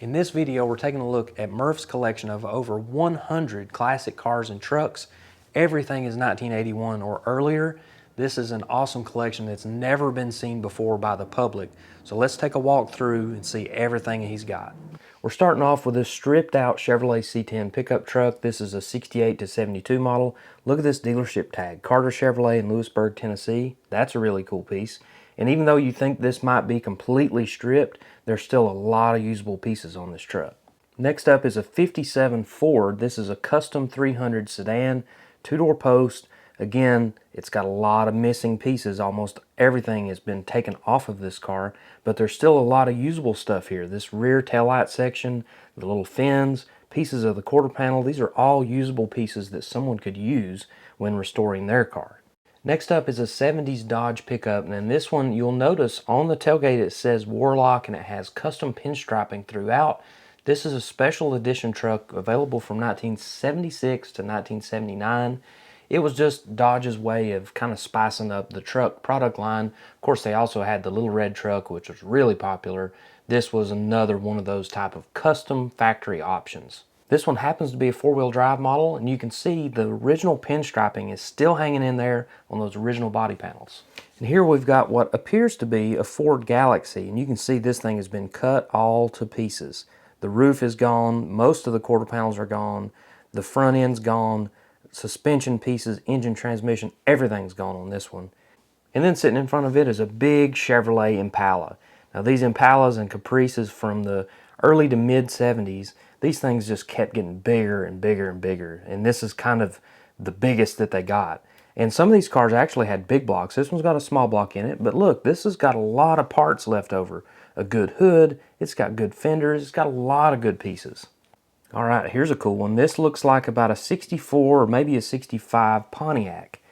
In this video, we're taking a look at Murf's collection of over 100 classic cars and trucks. Everything is 1981 or earlier. This is an awesome collection that's never been seen before by the public. So let's take a walk through and see everything he's got. We're starting off with this stripped out Chevrolet C10 pickup truck. This is a 68 to 72 model. Look at this dealership tag, Carter Chevrolet in Lewisburg, Tennessee. That's a really cool piece. And even though you think this might be completely stripped, there's still a lot of usable pieces on this truck. Next up is a 57 Ford. This is a custom 300 sedan, two-door post. Again, it's got a lot of missing pieces. Almost everything has been taken off of this car, but there's still a lot of usable stuff here. This rear taillight section, the little fins, pieces of the quarter panel, these are all usable pieces that someone could use when restoring their car. Next up is a 70s Dodge pickup, and in this one you'll notice on the tailgate it says Warlock and it has custom pinstriping throughout. This is a special edition truck available from 1976 to 1979. It was just Dodge's way of kind of spicing up the truck product line. Of course, they also had the little red truck, which was really popular. This was another one of those type of custom factory options. This one happens to be a four-wheel drive model, and you can see the original pinstriping is still hanging in there on those original body panels. And here we've got what appears to be a Ford Galaxy, and you can see this thing has been cut all to pieces. The roof is gone, most of the quarter panels are gone, the front end's gone, suspension pieces, engine, transmission, everything's gone on this one. And then sitting in front of it is a big Chevrolet Impala. Now these Impalas and Caprices from the early to mid 70s, these things just kept getting bigger and bigger and bigger. And this is kind of the biggest that they got. And some of these cars actually had big blocks. This one's got a small block in it, but look, this has got a lot of parts left over. A good hood, it's got good fenders, it's got a lot of good pieces. All right, here's a cool one. This looks like about a 64 or maybe a 65 Pontiac.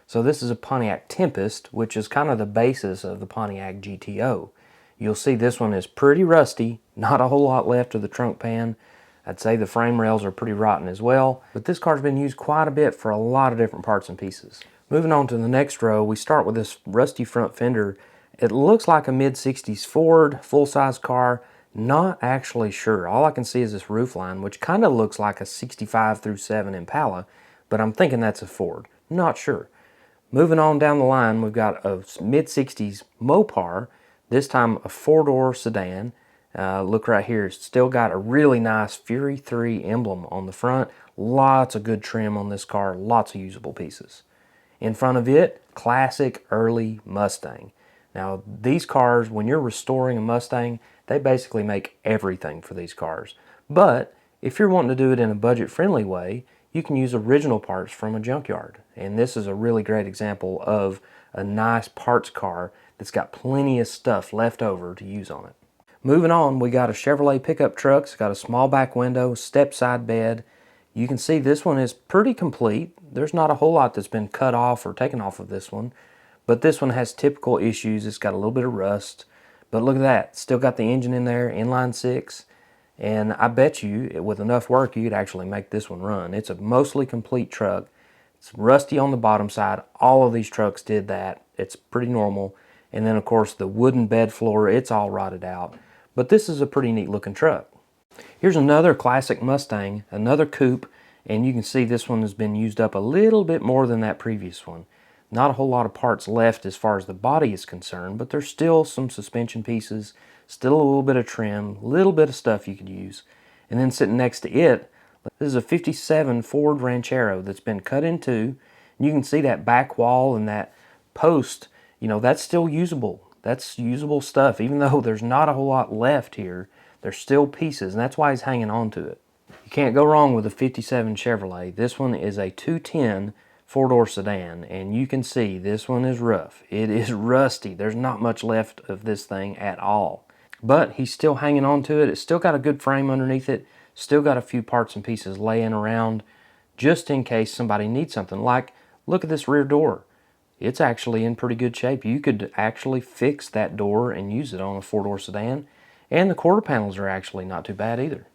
So this is a Pontiac Tempest, which is kind of the basis of the Pontiac GTO. You'll see this one is pretty rusty, not a whole lot left of the trunk pan. I'd say the frame rails are pretty rotten as well, but this car's been used quite a bit for a lot of different parts and pieces. Moving on to the next row, we start with this rusty front fender. It looks like a mid-60s Ford, full-size car. Not actually sure. All I can see is this roof line, which kind of looks like a 65 through 7 Impala, but I'm thinking that's a Ford. Not sure. Moving on down the line, we've got a mid-60s Mopar, this time a four-door sedan. Look right here, it's still got a really nice Fury 3 emblem on the front. Lots of good trim on this car, lots of usable pieces. In front of it, classic early Mustang. Now these cars, when you're restoring a Mustang, they basically make everything for these cars. But if you're wanting to do it in a budget-friendly way, you can use original parts from a junkyard. And this is a really great example of a nice parts car that's got plenty of stuff left over to use on it. Moving on, we got a Chevrolet pickup truck. It's got a small back window, step side bed. You can see this one is pretty complete. There's not a whole lot that's been cut off or taken off of this one. But this one has typical issues. It's got a little bit of rust. But look at that, still got the engine in there, inline 6, and I bet you with enough work you could actually make this one run. It's a mostly complete truck. It's rusty on the bottom side. All of these trucks did that. It's pretty normal. And then of course the wooden bed floor, it's all rotted out. But this is a pretty neat looking truck. Here's another classic Mustang, another coupe, and you can see this one has been used up a little bit more than that previous one. Not a whole lot of parts left as far as the body is concerned, but there's still some suspension pieces, still a little bit of trim, a little bit of stuff you could use. And then sitting next to it, this is a 57 Ford Ranchero that's been cut in two. You can see that back wall and that post, you know, that's still usable. That's usable stuff. Even though there's not a whole lot left here, there's still pieces, and that's why he's hanging on to it. You can't go wrong with a 57 Chevrolet. This one is a 210 four-door sedan, and you can see this one is rough. It is rusty. There's not much left of this thing at all. But he's still hanging on to it. It's still got a good frame underneath it. Still got a few parts and pieces laying around just in case somebody needs something. Like, look at this rear door. It's actually in pretty good shape. You could actually fix that door and use it on a four-door sedan. And the quarter panels are actually not too bad either.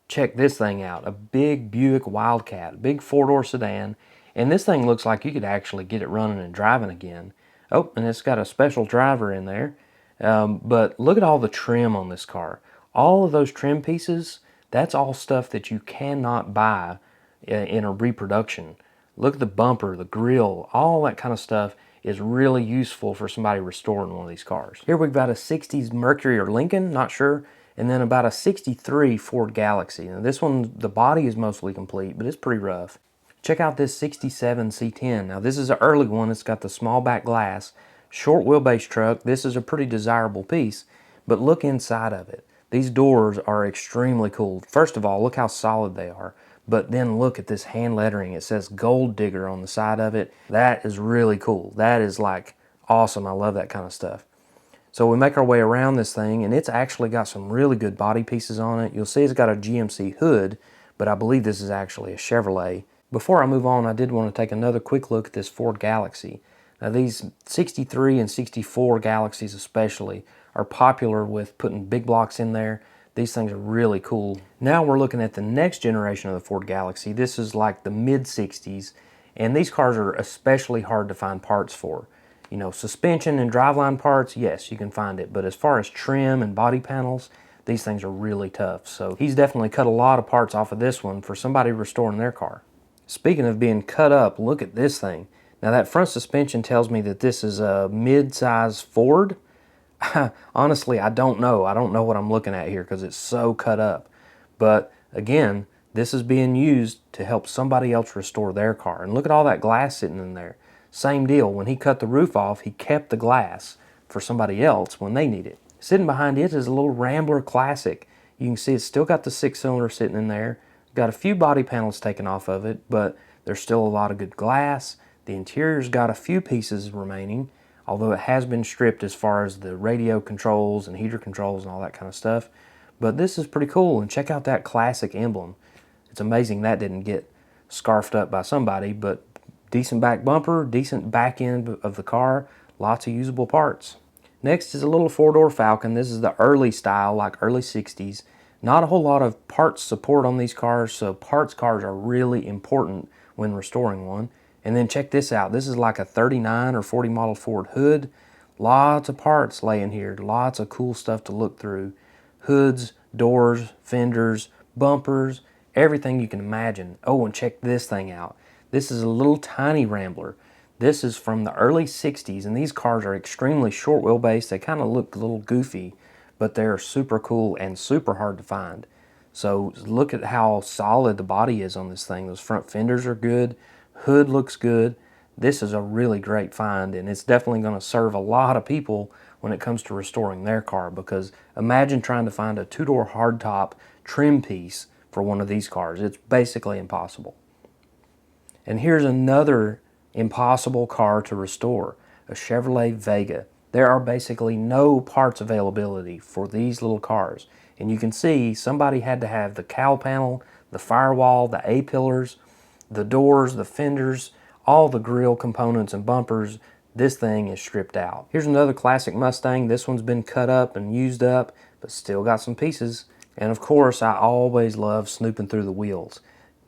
Check this thing out. A big Buick Wildcat, big four-door sedan. And this thing looks like you could actually get it running and driving again. Oh, and it's got a special driver in there. But look at all the trim on this car. All of those trim pieces, that's all stuff that you cannot buy in a reproduction. Look at the bumper, the grill, all that kind of stuff is really useful for somebody restoring one of these cars. Here we've got a 60s Mercury or Lincoln, not sure, and then about a 63 Ford Galaxy. Now this one, the body is mostly complete, but it's pretty rough. Check out this 67 C10. Now this is an early one. It's got the small back glass, short wheelbase truck. This is a pretty desirable piece, but look inside of it. These doors are extremely cool. First of all, look how solid they are. But then look at this hand lettering. It says Gold Digger on the side of it. That is really cool. That is like awesome. I love that kind of stuff. So we make our way around this thing, and it's actually got some really good body pieces on it. You'll see it's got a GMC hood, but I believe this is actually a Chevrolet. Before I move on, I did want to take another quick look at this Ford Galaxy. Now these 63 and 64 Galaxies especially are popular with putting big blocks in there. These things are really cool. Now we're looking at the next generation of the Ford Galaxy. This is like the mid-60s, and these cars are especially hard to find parts for. You know, suspension and driveline parts, yes, you can find it, but as far as trim and body panels, these things are really tough. So he's definitely cut a lot of parts off of this one for somebody restoring their car. Speaking of being cut up, look at this thing. Now that front suspension tells me that this is a mid-size Ford. Honestly, I don't know. I don't know what I'm looking at here because it's so cut up. But again, this is being used to help somebody else restore their car. And look at all that glass sitting in there. Same deal. When he cut the roof off, he kept the glass for somebody else when they need it. Sitting behind it is a little Rambler Classic. You can see it's still got the 6-cylinder sitting in there. Got a few body panels taken off of it, but there's still a lot of good glass. The interior's got a few pieces remaining, although it has been stripped as far as the radio controls and heater controls and all that kind of stuff. But this is pretty cool, and check out that classic emblem. It's amazing that didn't get scarfed up by somebody, but decent back bumper, decent back end of the car, lots of usable parts. Next is a little 4-door Falcon. This is the early style, like early 60s. Not a whole lot of parts support on these cars, so parts cars are really important when restoring one. And then check this out. This is like a 39 or 40 model Ford hood. Lots of parts laying here. Lots of cool stuff to look through. Hoods, doors, fenders, bumpers, everything you can imagine. Oh, and check this thing out. This is a little tiny Rambler. This is from the early 60s, and these cars are extremely short wheelbase. They kind of look a little goofy, but they're super cool and super hard to find. So look at how solid the body is on this thing. Those front fenders are good. Hood looks good. This is a really great find, and it's definitely going to serve a lot of people when it comes to restoring their car, because imagine trying to find a 2-door hardtop trim piece for one of these cars. It's basically impossible. And here's another impossible car to restore, a Chevrolet Vega. There are basically no parts availability for these little cars. And you can see somebody had to have the cowl panel, the firewall, the A-pillars, the doors, the fenders, all the grille components and bumpers. This thing is stripped out. Here's another classic Mustang. This one's been cut up and used up, but still got some pieces. And of course, I always love snooping through the wheels.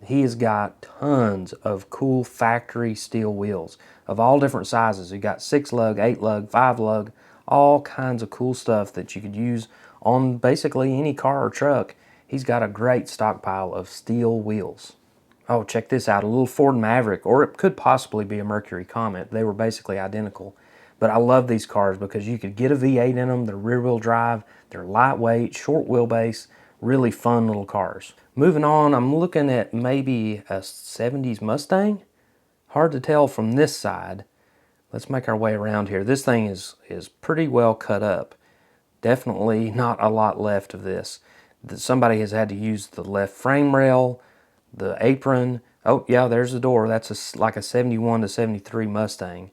He has got tons of cool factory steel wheels of all different sizes. You got 6-lug, 8-lug, 5-lug, all kinds of cool stuff that you could use on basically any car or truck. He's got a great stockpile of steel wheels. Oh, check this out, a little Ford Maverick, or it could possibly be a Mercury Comet. They were basically identical. But I love these cars because you could get a V8 in them. They're rear-wheel drive, they're lightweight, short wheelbase, really fun little cars. Moving on, I'm looking at maybe a 70s Mustang. Hard to tell from this side. Let's make our way around here. This thing is pretty well cut up. Definitely not a lot left of this. Somebody has had to use the left frame rail, the apron. Oh yeah, there's the door. That's like a 71 to 73 Mustang.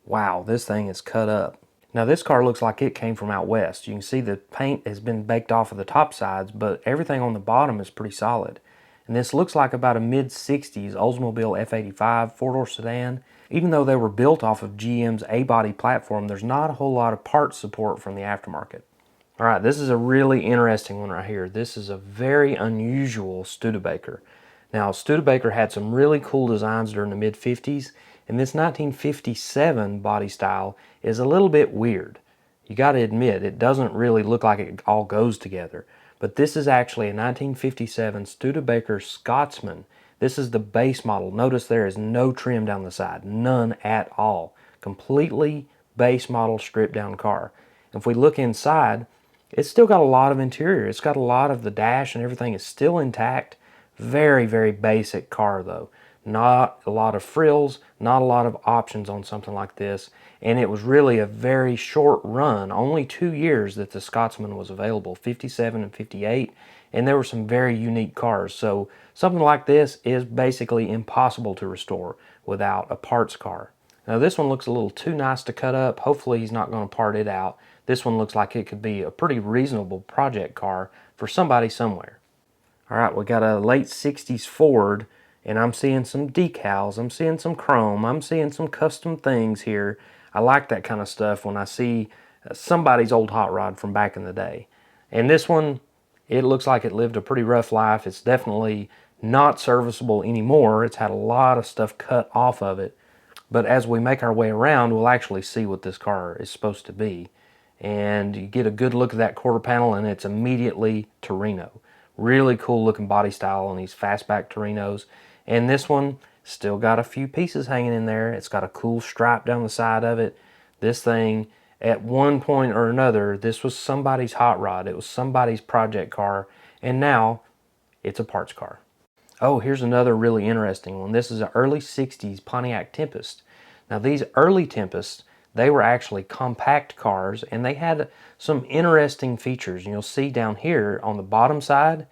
Wow, this thing is cut up. Now this car looks like it came from out west. You can see the paint has been baked off of the top sides, but everything on the bottom is pretty solid. And this looks like about a mid-60s Oldsmobile F85 4-door sedan. Even though they were built off of GM's A-body platform, there's not a whole lot of parts support from the aftermarket. All right, this is a really interesting one right here. This is a very unusual Studebaker. Now, Studebaker had some really cool designs during the mid-50s, and this 1957 body style is a little bit weird. You got to admit, it doesn't really look like it all goes together. but this is actually a 1957 Studebaker Scotsman. This is the base model. Notice there is no trim down the side, none at all. Completely base model stripped down car. If we look inside, it's still got a lot of interior. It's got a lot of the dash and everything is still intact. Very, very basic car though. Not a lot of frills, not a lot of options on something like this. And it was really a very short run, only 2 years that the Scotsman was available, 57 and 58. And there were some very unique cars. So something like this is basically impossible to restore without a parts car. Now this one looks a little too nice to cut up. Hopefully he's not going to part it out. This one looks like it could be a pretty reasonable project car for somebody somewhere. All right, we got a late 60s Ford, and I'm seeing some decals, I'm seeing some chrome, I'm seeing some custom things here. I like that kind of stuff when I see somebody's old hot rod from back in the day. And this one, it looks like it lived a pretty rough life. It's definitely not serviceable anymore. It's had a lot of stuff cut off of it. But as we make our way around, we'll actually see what this car is supposed to be. And you get a good look at that quarter panel, and it's immediately Torino. Really cool looking body style on these fastback Torinos. And this one still got a few pieces hanging in there. It's got a cool stripe down the side of it. This thing, at one point or another, this was somebody's hot rod. It was somebody's project car, and now it's a parts car. Oh, here's another really interesting one. This is an early 60s Pontiac Tempest. Now these early Tempests, they were actually compact cars, and they had some interesting features. You'll see down here on the bottom side,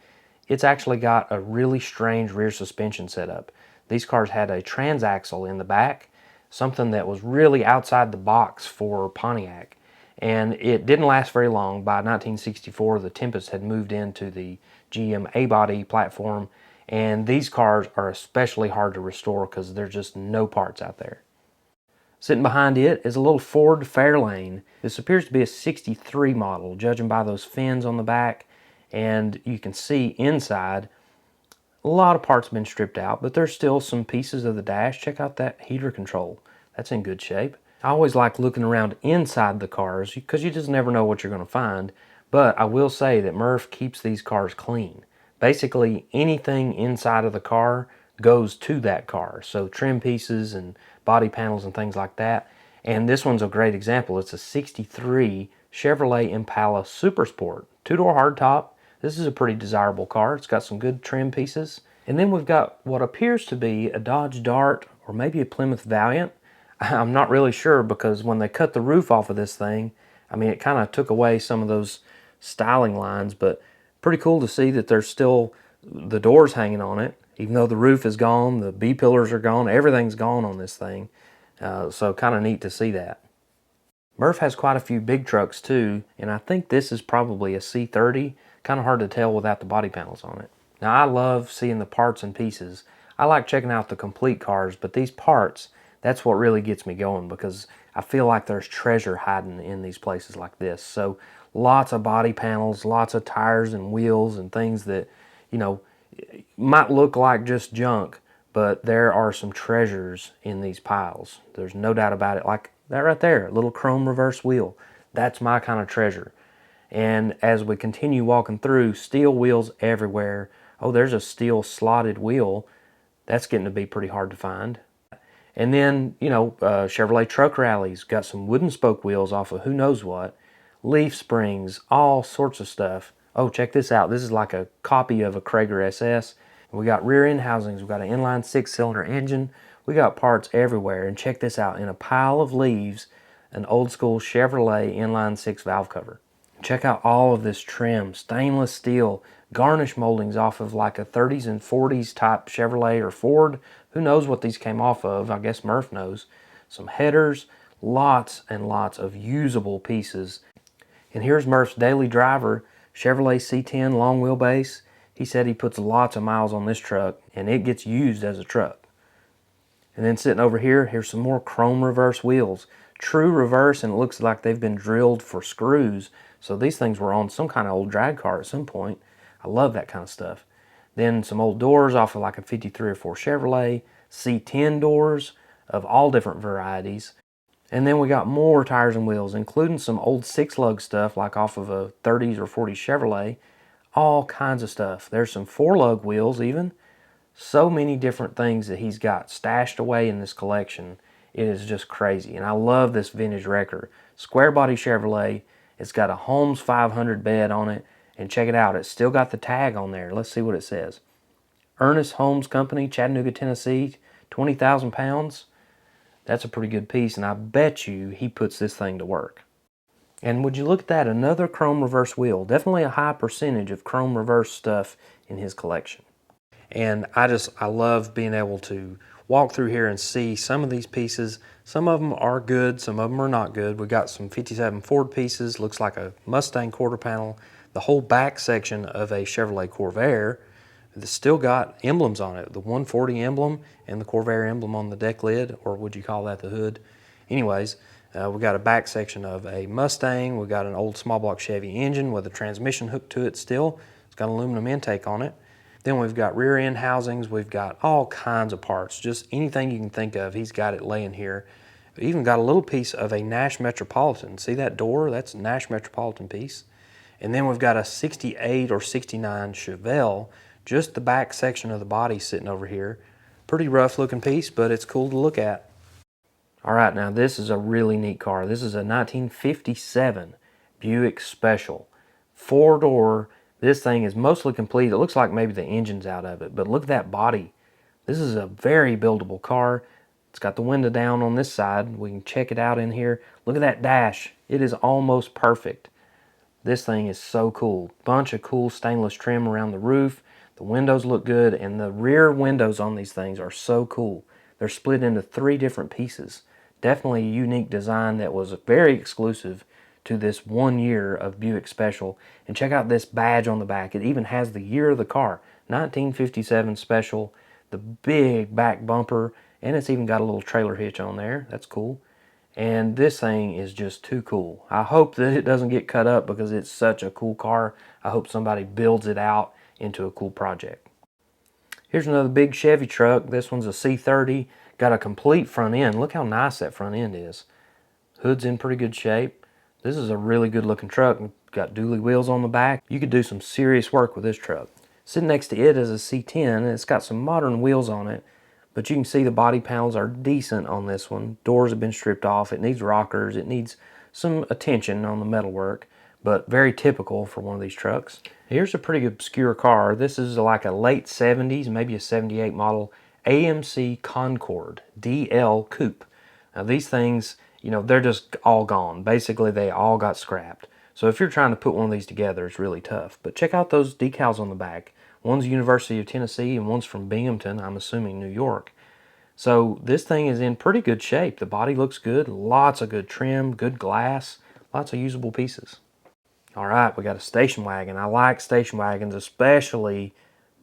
it's actually got a really strange rear suspension setup. These cars had a transaxle in the back, something that was really outside the box for Pontiac. And it didn't last very long. By 1964, the Tempest had moved into the GM A-body platform, and these cars are especially hard to restore because there's just no parts out there. Sitting behind it is a little Ford Fairlane. This appears to be a 63 model, judging by those fins on the back. And you can see inside, a lot of parts have been stripped out, but there's still some pieces of the dash. Check out that heater control. That's in good shape. I always like looking around inside the cars because you just never know what you're going to find. But I will say that Murf keeps these cars clean. Basically, anything inside of the car goes to that car. So trim pieces and body panels and things like that. And this one's a great example. It's a 63 Chevrolet Impala Super Sport. Two-door hardtop. This is a pretty desirable car. It's got some good trim pieces. And then we've got what appears to be a Dodge Dart or maybe a Plymouth Valiant. I'm not really sure because when they cut the roof off of this thing, I mean, it kind of took away some of those styling lines, but pretty cool to see that there's still the doors hanging on it. Even though the roof is gone, the B-pillars are gone, everything's gone on this thing. So kind of neat to see that. Murf has quite a few big trucks too, and I think this is probably a C30. Kind of hard to tell without the body panels on it. Now I love seeing the parts and pieces. I like checking out the complete cars, but these parts, that's what really gets me going because I feel like there's treasure hiding in these places like this. So lots of body panels, lots of tires and wheels and things that, you know, might look like just junk, but there are some treasures in these piles. There's no doubt about it. Like that right there, little chrome reverse wheel. That's my kind of treasure. And as we continue walking through, steel wheels everywhere. Oh, there's a steel slotted wheel. That's getting to be pretty hard to find. And then, you know, Chevrolet Truck Rallies got some wooden spoke wheels off of who knows what. Leaf springs, all sorts of stuff. Oh, check this out. This is like a copy of a Krager SS. We got rear end housings. We got an inline 6-cylinder engine. We got parts everywhere. And check this out. In a pile of leaves, an old school Chevrolet inline 6 valve cover. Check out all of this trim. Stainless steel. Garnish moldings off of like a 30s and 40s type Chevrolet or Ford. Who knows what these came off of? I guess Murf knows. Some headers. Lots and lots of usable pieces. And here's Murf's daily driver. Chevrolet C10 long wheelbase. He said he puts lots of miles on this truck and it gets used as a truck. And then sitting over here, here's some more chrome reverse wheels. True reverse, and it looks like they've been drilled for screws. So these things were on some kind of old drag car at some point. I love that kind of stuff. Then some old doors off of like a 53 or 4 Chevrolet. C10 doors of all different varieties. And then we got more tires and wheels, including some old 6-lug stuff like off of a 30s or 40s Chevrolet. all kinds of stuff. There's some 4-lug wheels even. So many different things that he's got stashed away in this collection. It is just crazy. And I love this vintage wrecker. Square body Chevrolet. It's got a Holmes 500 bed on it. And check it out. It's still got the tag on there. Let's see what it says. Ernest Holmes Company, Chattanooga, Tennessee, 20,000 pounds. That's a pretty good piece, and I bet you he puts this thing to work. And would you look at that, another chrome reverse wheel. Definitely a high percentage of chrome reverse stuff in his collection. And I love being able to walk through here and see some of these pieces. Some of them are good, some of them are not good. We got some 57 Ford pieces, looks like a Mustang quarter panel. The whole back section of a Chevrolet Corvair that's still got emblems on it. The 140 emblem and the Corvair emblem on the deck lid, or would you call that the hood? Anyways, we got a back section of a Mustang. We got an old small block Chevy engine with a transmission hooked to it still. It's got an aluminum intake on it. Then we've got rear end housings. We've got all kinds of parts. Just anything you can think of, he's got it laying here. We even got a little piece of a Nash Metropolitan. See that door? That's a Nash Metropolitan piece. And then we've got a 68 or 69 Chevelle. Just the back section of the body sitting over here. Pretty rough looking piece, but it's cool to look at. All right, now this is a really neat car. This is a 1957 Buick Special. 4-door. This thing is mostly complete. It looks like maybe the engine's out of it, but look at that body. This is a very buildable car. It's got the window down on this side. We can check it out in here. Look at that dash. It is almost perfect. This thing is so cool. Bunch of cool stainless trim around the roof. The windows look good, and the rear windows on these things are so cool. They're split into 3 different pieces. Definitely a unique design that was very exclusive to this 1 year of Buick Special. And check out this badge on the back. It even has the year of the car. 1957 Special. The big back bumper, and it's even got a little trailer hitch on there. That's cool. And this thing is just too cool. I hope that it doesn't get cut up because it's such a cool car. I hope somebody builds it out into a cool project. Here's another big Chevy truck. This one's a C30. Got a complete front end. Look how nice that front end is. Hood's in pretty good shape. This is a really good looking truck. Got dually wheels on the back. You could do some serious work with this truck. Sitting next to it is a C10, and it's got some modern wheels on it. But you can see the body panels are decent on this one. Doors have been stripped off. It needs rockers. It needs some attention on the metalwork, but very typical for one of these trucks. Here's a pretty obscure car. This is like a late 70s, maybe a 78 model AMC Concorde DL Coupe. Now these things, you know, they're just all gone. Basically, they all got scrapped. So if you're trying to put one of these together, it's really tough. But check out those decals on the back. One's University of Tennessee and one's from Binghamton, I'm assuming New York. So this thing is in pretty good shape. The body looks good, lots of good trim, good glass, lots of usable pieces. All right, we got a station wagon. I like station wagons, especially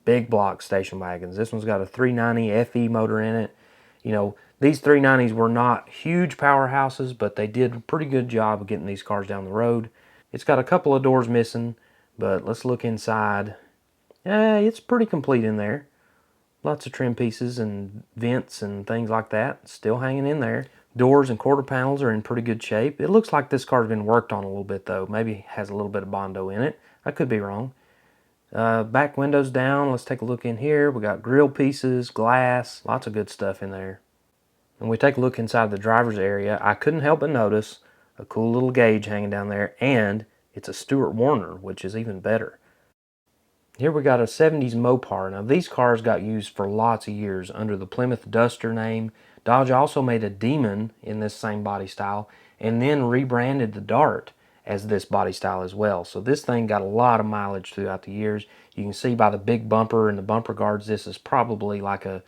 big block station wagons. This one's got a 390 FE motor in it. You know, these 390s were not huge powerhouses, but they did a pretty good job of getting these cars down the road. It's got a couple of doors missing, but let's look inside. Yeah, it's pretty complete in there. Lots of trim pieces and vents and things like that. Still hanging in there. Doors and quarter panels are in pretty good shape. It looks like this car's been worked on a little bit though. Maybe has a little bit of Bondo in it. I could be wrong. Back windows down. Let's take a look in here. We got grill pieces, glass, lots of good stuff in there. And we take a look inside the driver's area. I couldn't help but notice a cool little gauge hanging down there, and it's a Stewart Warner, which is even better. Here we got a 70s Mopar. Now these cars got used for lots of years under the Plymouth Duster name. Dodge also made a Demon in this same body style and then rebranded the Dart as this body style as well. So this thing got a lot of mileage throughout the years. You can see by the big bumper and the bumper guards, this is probably like a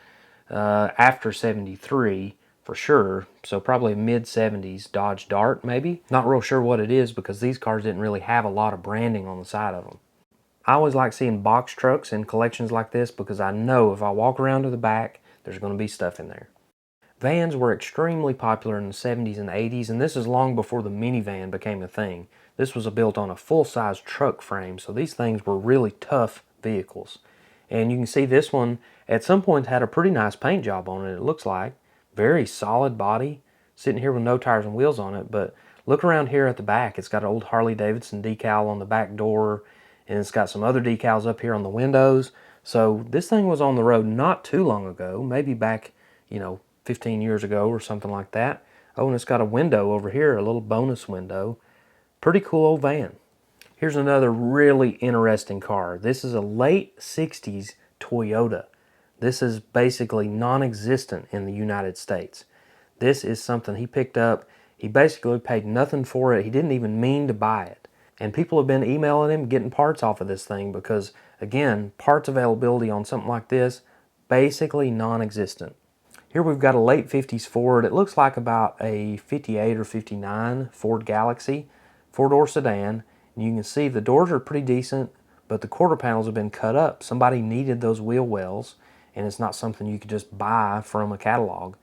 after 73 for sure. So probably a mid 70s Dodge Dart maybe. Not real sure what it is because these cars didn't really have a lot of branding on the side of them. I always like seeing box trucks in collections like this because I know if I walk around to the back, there's going to be stuff in there. Vans were extremely popular in the 70s and 80s, and this is long before the minivan became a thing. This was built on a full-size truck frame, so these things were really tough vehicles. And you can see this one at some point had a pretty nice paint job on it, it looks like. Very solid body, sitting here with no tires and wheels on it, but look around here at the back. It's got an old Harley Davidson decal on the back door, and it's got some other decals up here on the windows. So this thing was on the road not too long ago, maybe back, 15 years ago or something like that. Oh, and it's got a window over here, a little bonus window. Pretty cool old van. Here's another really interesting car. This is a late 60s Toyota. This is basically non-existent in the United States. This is something he picked up. He basically paid nothing for it. He didn't even mean to buy it. And people have been emailing him, getting parts off of this thing because, again, parts availability on something like this, basically non-existent. Here we've got a late 50s Ford. It looks like about a 58 or 59 Ford Galaxy, four-door sedan. And you can see the doors are pretty decent, but the quarter panels have been cut up. Somebody needed those wheel wells, and it's not something you could just buy from a catalog.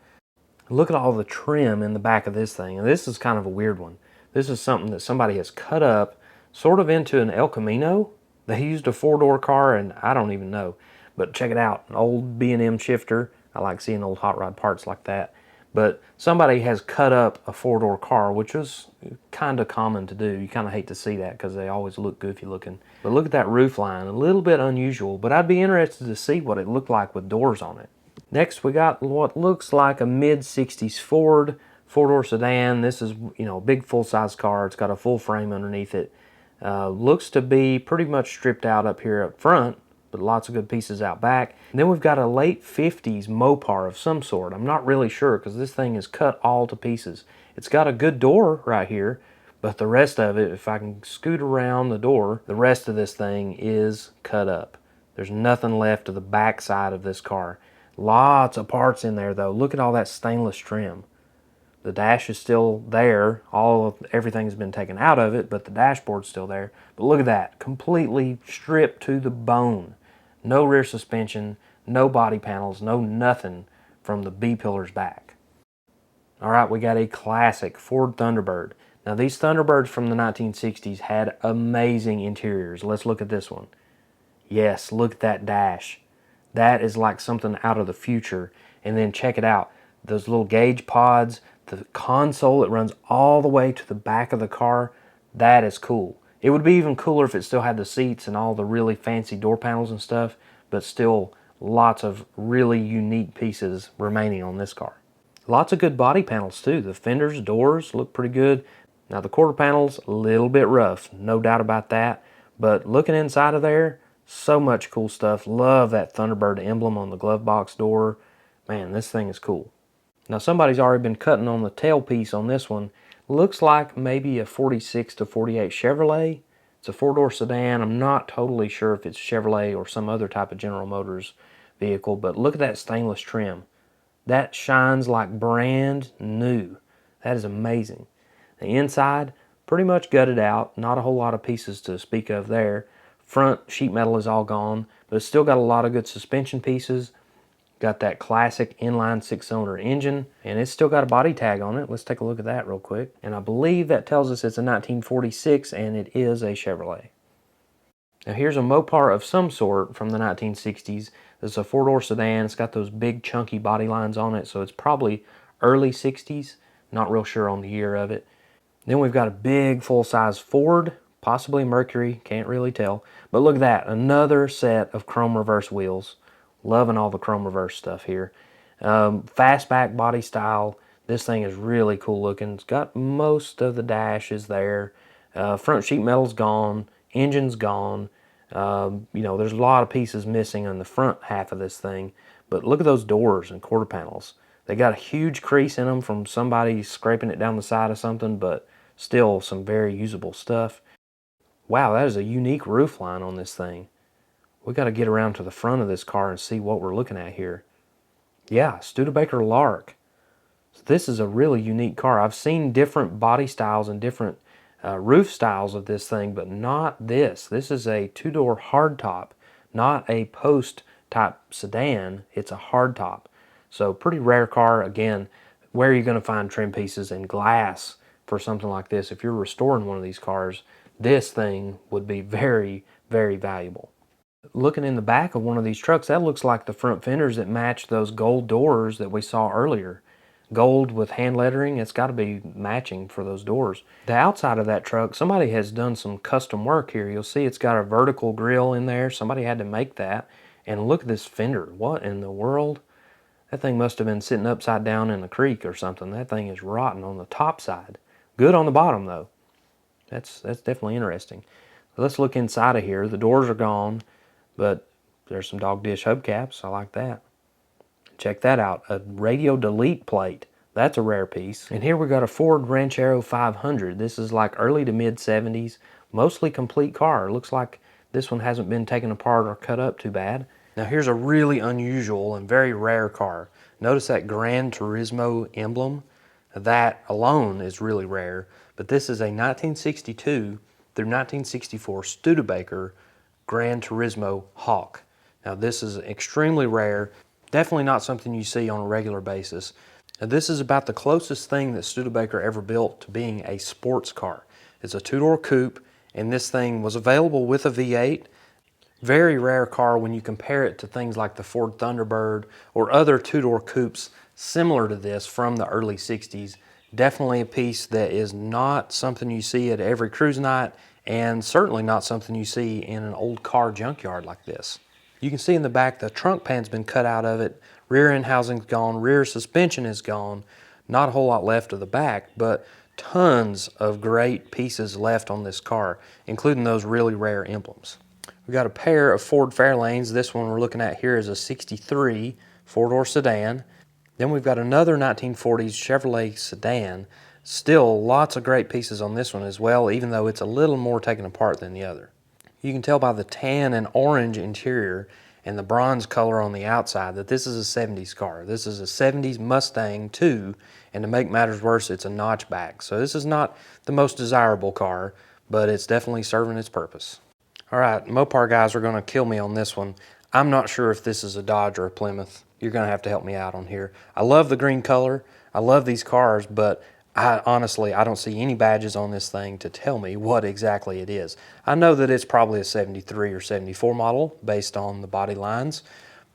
Look at all the trim in the back of this thing. And this is kind of a weird one. This is something that somebody has cut up sort of into an El Camino. They used a four-door car, and I don't even know. But check it out, an old B&M shifter. I like seeing old hot rod parts like that. But somebody has cut up a four-door car, which is kind of common to do. You kind of hate to see that because they always look goofy looking. But look at that roof line, a little bit unusual, but I'd be interested to see what it looked like with doors on it. Next, we got what looks like a mid-60s Ford, four-door sedan. This is, a big full-size car. It's got a full frame underneath it. Looks to be pretty much stripped out up here up front, but lots of good pieces out back. And then we've got a late 50s Mopar of some sort. I'm not really sure because this thing is cut all to pieces. It's got a good door right here, but the rest of it, if I can scoot around the door, the rest of this thing is cut up. There's nothing left of the back side of this car. Lots of parts in there though. Look at all that stainless trim. The dash is still there. Everything's been taken out of it, but the dashboard's still there. But look at that, completely stripped to the bone. No rear suspension, no body panels, no nothing from the B-pillars back. All right, we got a classic Ford Thunderbird. Now these Thunderbirds from the 1960s had amazing interiors. Let's look at this one. Yes, look at that dash. That is like something out of the future. And then check it out. Those little gauge pods, the console that runs all the way to the back of the car, that is cool. It would be even cooler if it still had the seats and all the really fancy door panels and stuff, but still lots of really unique pieces remaining on this car. Lots of good body panels too. The fenders, doors look pretty good. Now the quarter panels, a little bit rough, no doubt about that. But looking inside of there, so much cool stuff. Love that Thunderbird emblem on the glove box door. Man, this thing is cool. Now somebody's already been cutting on the tailpiece on this one. Looks like maybe a 46 to 48 Chevrolet. It's a four-door sedan. I'm not totally sure if it's Chevrolet or some other type of General Motors vehicle, but look at that stainless trim. That shines like brand new. That is amazing. The inside, pretty much gutted out. Not a whole lot of pieces to speak of there. Front sheet metal is all gone, but it's still got a lot of good suspension pieces. Got that classic inline six-cylinder engine, and it's still got a body tag on it. Let's take a look at that real quick. And I believe that tells us it's a 1946, and it is a Chevrolet. Now here's a Mopar of some sort from the 1960s. This is a four-door sedan. It's got those big chunky body lines on it, so it's probably early 60s. Not real sure on the year of it. Then we've got a big full-size Ford, possibly Mercury, can't really tell. But look at that, another set of chrome reverse wheels. Loving all the chrome reverse stuff here. Fastback body style. This thing is really cool looking. It's got most of the dashes there. Front sheet metal's gone. Engine's gone. There's a lot of pieces missing on the front half of this thing. But look at those doors and quarter panels. They got a huge crease in them from somebody scraping it down the side of something, but still some very usable stuff. Wow, that is a unique roof line on this thing. We got to get around to the front of this car and see what we're looking at here. Yeah, Studebaker Lark. So this is a really unique car. I've seen different body styles and different roof styles of this thing, but not this. This is a two-door hardtop, not a post type sedan. It's a hardtop. So pretty rare car. Again, where are you going to find trim pieces and glass for something like this? If you're restoring one of these cars, this thing would be very, very valuable. Looking in the back of one of these trucks, that looks like the front fenders that match those gold doors that we saw earlier. gold with hand lettering. It's got to be matching for those doors. The outside of that truck, somebody has done some custom work here. You'll see it's got a vertical grill in there. Somebody had to make that. And look at this fender. What in the world? That thing must have been sitting upside down in the creek or something. That thing is rotten on the top side. Good on the bottom though. That's definitely interesting. So let's look inside of here. The doors are gone, but there's some dog dish hubcaps. I like that. Check that out. A radio delete plate. That's a rare piece. And here we got a Ford Ranchero 500. This is like early to mid 70s. Mostly complete car. Looks like this one hasn't been taken apart or cut up too bad. Now here's a really unusual and very rare car. Notice that Gran Turismo emblem. That alone is really rare. But this is a 1962 through 1964 Studebaker Gran Turismo Hawk. Now this is extremely rare. Definitely not something you see on a regular basis. Now this is about the closest thing that Studebaker ever built to being a sports car. It's a two-door coupe, and this thing was available with a V8. Very rare car when you compare it to things like the Ford Thunderbird or other two-door coupes similar to this from the early 60s. Definitely a piece that is not something you see at every cruise night, and certainly not something you see in an old car junkyard like this. You can see in the back the trunk pan's been cut out of it, rear end housing's gone, rear suspension is gone, not a whole lot left of the back, but tons of great pieces left on this car, including those really rare emblems. We've got a pair of Ford Fairlanes. This one we're looking at here is a 63 four-door sedan. Then we've got another 1940s Chevrolet sedan. Still lots of great pieces on this one as well, even though it's a little more taken apart than the other. You can tell by the tan and orange interior and the bronze color on the outside that this is a 70s car. This is a 70s Mustang too, and to make matters worse, it's a notchback. So this is not the most desirable car, but it's definitely serving its purpose. All right, Mopar guys are gonna kill me on this one. I'm not sure if this is a Dodge or a Plymouth. You're gonna have to help me out on here. I love the green color. I love these cars, but honestly, I don't see any badges on this thing to tell me what exactly it is. I know that it's probably a 73 or 74 model based on the body lines,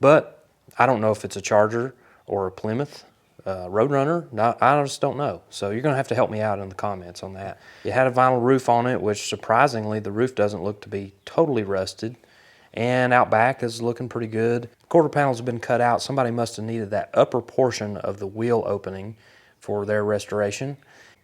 but I don't know if it's a Charger or a Plymouth Roadrunner. No, I just don't know. So you're gonna have to help me out in the comments on that. It had a vinyl roof on it, which surprisingly, the roof doesn't look to be totally rusted. And out back is looking pretty good. Quarter panels have been cut out. Somebody must have needed that upper portion of the wheel opening for their restoration.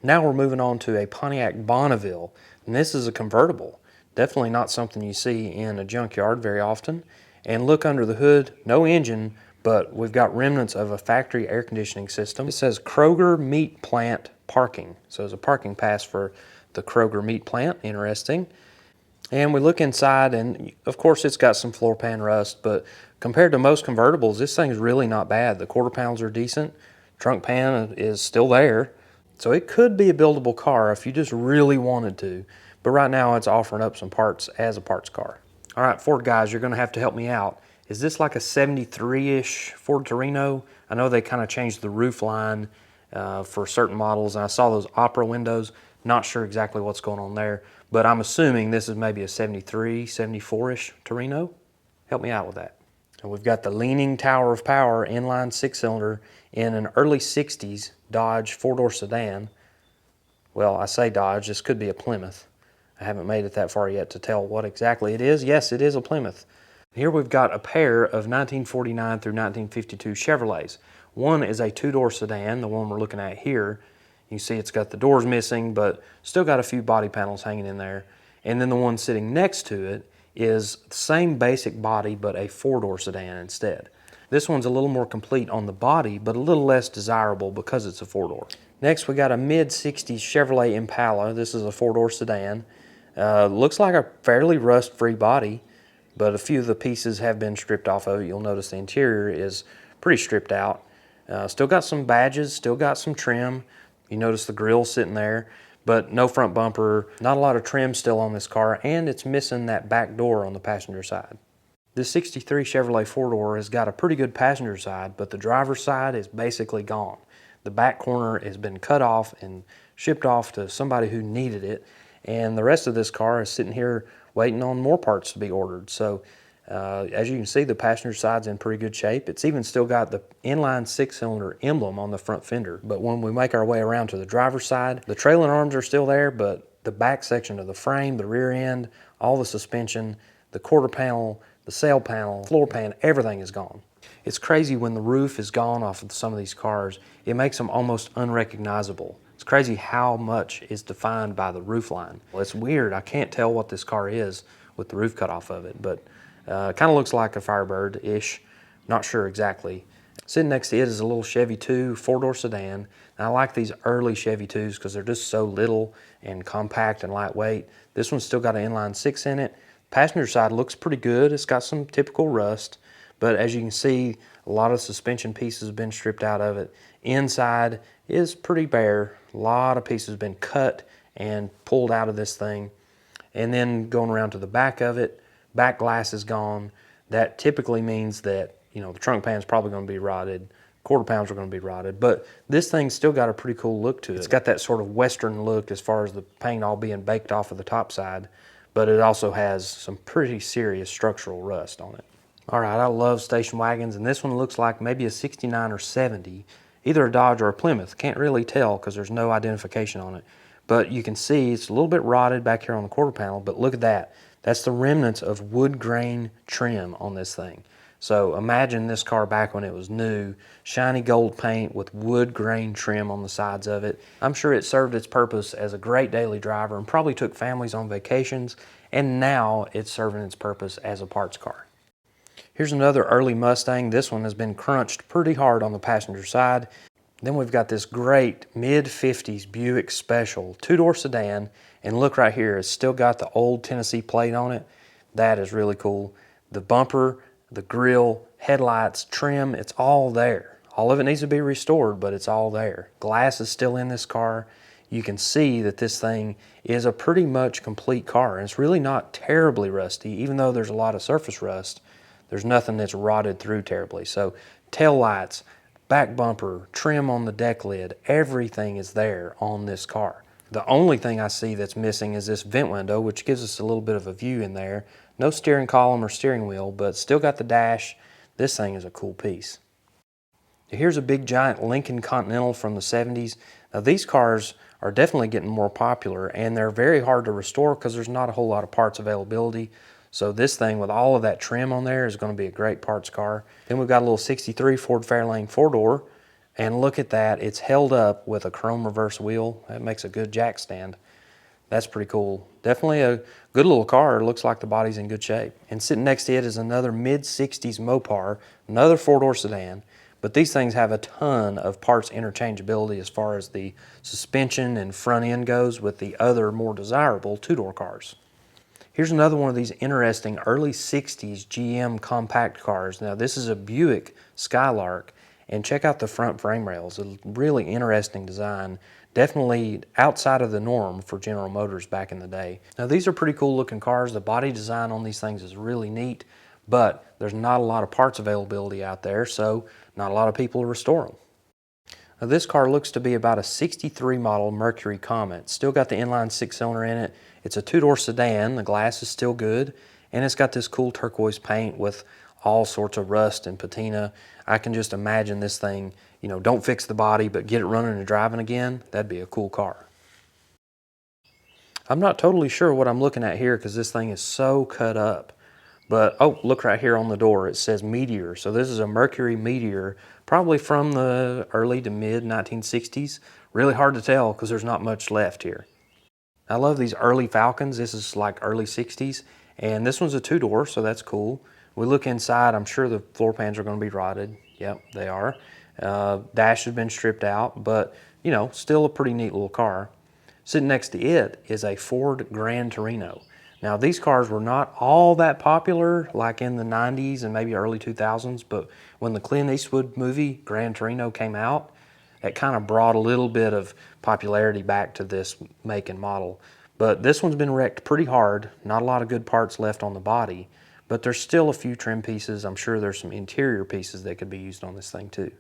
Now we're moving on to a Pontiac Bonneville, and this is a convertible. Definitely not something you see in a junkyard very often. And look under the hood, no engine, but we've got remnants of a factory air conditioning system. It says Kroger Meat Plant Parking. So it's a parking pass for the Kroger Meat Plant, interesting. And we look inside, and of course it's got some floor pan rust, but compared to most convertibles, this thing's really not bad. The quarter panels are decent. Trunk pan is still there. So it could be a buildable car if you just really wanted to. But right now it's offering up some parts as a parts car. All right, Ford guys, you're gonna have to help me out. Is this like a 73-ish Ford Torino? I know they kind of changed the roof line for certain models, and I saw those opera windows. Not sure exactly what's going on there, but I'm assuming this is maybe a 73, 74-ish Torino. Help me out with that. And we've got the Leaning Tower of Power inline 6-cylinder in an early 60s Dodge four-door sedan. Well, I say Dodge, this could be a Plymouth. I haven't made it that far yet to tell what exactly it is. Yes, it is a Plymouth. Here we've got a pair of 1949 through 1952 Chevrolets. One is a two-door sedan, the one we're looking at here. You see it's got the doors missing, but still got a few body panels hanging in there. And then the one sitting next to it is the same basic body, but a four-door sedan instead. This one's a little more complete on the body, but a little less desirable because it's a four-door. Next, we got a mid-60s Chevrolet Impala. This is a four-door sedan. Looks like a fairly rust-free body, but a few of the pieces have been stripped off of it. You'll notice the interior is pretty stripped out. Still got some badges, still got some trim. You notice the grill sitting there, but no front bumper, not a lot of trim still on this car, and it's missing that back door on the passenger side. This 63 Chevrolet four-door has got a pretty good passenger side, but the driver's side is basically gone. The back corner has been cut off and shipped off to somebody who needed it, and the rest of this car is sitting here waiting on more parts to be ordered. So As you can see, the passenger side's in pretty good shape. It's even still got the inline 6-cylinder emblem on the front fender. But when we make our way around to the driver's side, the trailing arms are still there, but the back section of the frame, the rear end, all the suspension, the quarter panel, the sail panel, floor pan, everything is gone. It's crazy when the roof is gone off of some of these cars, it makes them almost unrecognizable. It's crazy how much is defined by the roof line. Well, it's weird, I can't tell what this car is with the roof cut off of it, but kind of looks like a Firebird-ish, not sure exactly. Sitting next to it is a little Chevy 2 4-door sedan. And I like these early Chevy 2s because they're just so little and compact and lightweight. This one's still got an inline 6 in it. Passenger side looks pretty good. It's got some typical rust, but as you can see, a lot of suspension pieces have been stripped out of it. Inside is pretty bare. A lot of pieces have been cut and pulled out of this thing. And then going around to the back of it, back glass is gone. That typically means that, you know, the trunk pan is probably going to be rotted. Quarter pounds are going to be rotted, but this thing's still got a pretty cool look to it. It's got that sort of Western look as far as the paint all being baked off of the top side, but it also has some pretty serious structural rust on it. All right, I love station wagons, and this one looks like maybe a 69 or 70, either a Dodge or a Plymouth. Can't really tell because there's no identification on it, but you can see it's a little bit rotted back here on the quarter panel, but look at that. That's the remnants of wood grain trim on this thing. So imagine this car back when it was new, shiny gold paint with wood grain trim on the sides of it. I'm sure it served its purpose as a great daily driver and probably took families on vacations, and now it's serving its purpose as a parts car. Here's another early Mustang. This one has been crunched pretty hard on the passenger side. Then we've got this great mid-50s Buick Special 2-door sedan, and look right here, it's still got the old Tennessee plate on it. That is really cool. The bumper, the grille, headlights, trim, it's all there. All of it needs to be restored, but it's all there. Glass is still in this car. You can see that this thing is a pretty much complete car, and it's really not terribly rusty. Even though there's a lot of surface rust, there's nothing that's rotted through terribly. So tail lights, back bumper, trim on the deck lid, everything is there on this car. The only thing I see that's missing is this vent window, which gives us a little bit of a view in there. No steering column or steering wheel, but still got the dash. This thing is a cool piece. Here's a big giant Lincoln Continental from the 70s. Now these cars are definitely getting more popular, and they're very hard to restore because there's not a whole lot of parts availability. So this thing with all of that trim on there is going to be a great parts car. Then we've got a little 63 Ford Fairlane 4-door. And look at that, it's held up with a chrome reverse wheel. That makes a good jack stand. That's pretty cool. Definitely a good little car. It looks like the body's in good shape. And sitting next to it is another mid-60s Mopar, another 4-door sedan. But these things have a ton of parts interchangeability as far as the suspension and front end goes with the other more desirable 2-door cars. Here's another one of these interesting early 60s GM compact cars. Now this is a Buick Skylark. And check out the front frame rails. A really interesting design. Definitely outside of the norm for General Motors back in the day. Now these are pretty cool looking cars. The body design on these things is really neat, but there's not a lot of parts availability out there, so not a lot of people restore them. Now this car looks to be about a 63 model Mercury Comet. Still got the inline 6-cylinder in it. It's a 2-door sedan. The glass is still good, and it's got this cool turquoise paint with all sorts of rust and patina. I can just imagine this thing, you know, don't fix the body, but get it running and driving again. That'd be a cool car. I'm not totally sure what I'm looking at here because this thing is so cut up. But, oh, look right here on the door. It says Meteor. So this is a Mercury Meteor, probably from the early to mid 1960s. Really hard to tell because there's not much left here. I love these early Falcons. This is like early 60s. And this one's a 2-door, so that's cool. We look inside, I'm sure the floor pans are going to be rotted. Yep, they are. Dash has been stripped out, but, you know, still a pretty neat little car. Sitting next to it is a Ford Gran Torino. Now, these cars were not all that popular, like in the 90s and maybe early 2000s, but when the Clint Eastwood movie, Gran Torino, came out, it kind of brought a little bit of popularity back to this make and model. But this one's been wrecked pretty hard. Not a lot of good parts left on the body. But there's still a few trim pieces. I'm sure there's some interior pieces that could be used on this thing too.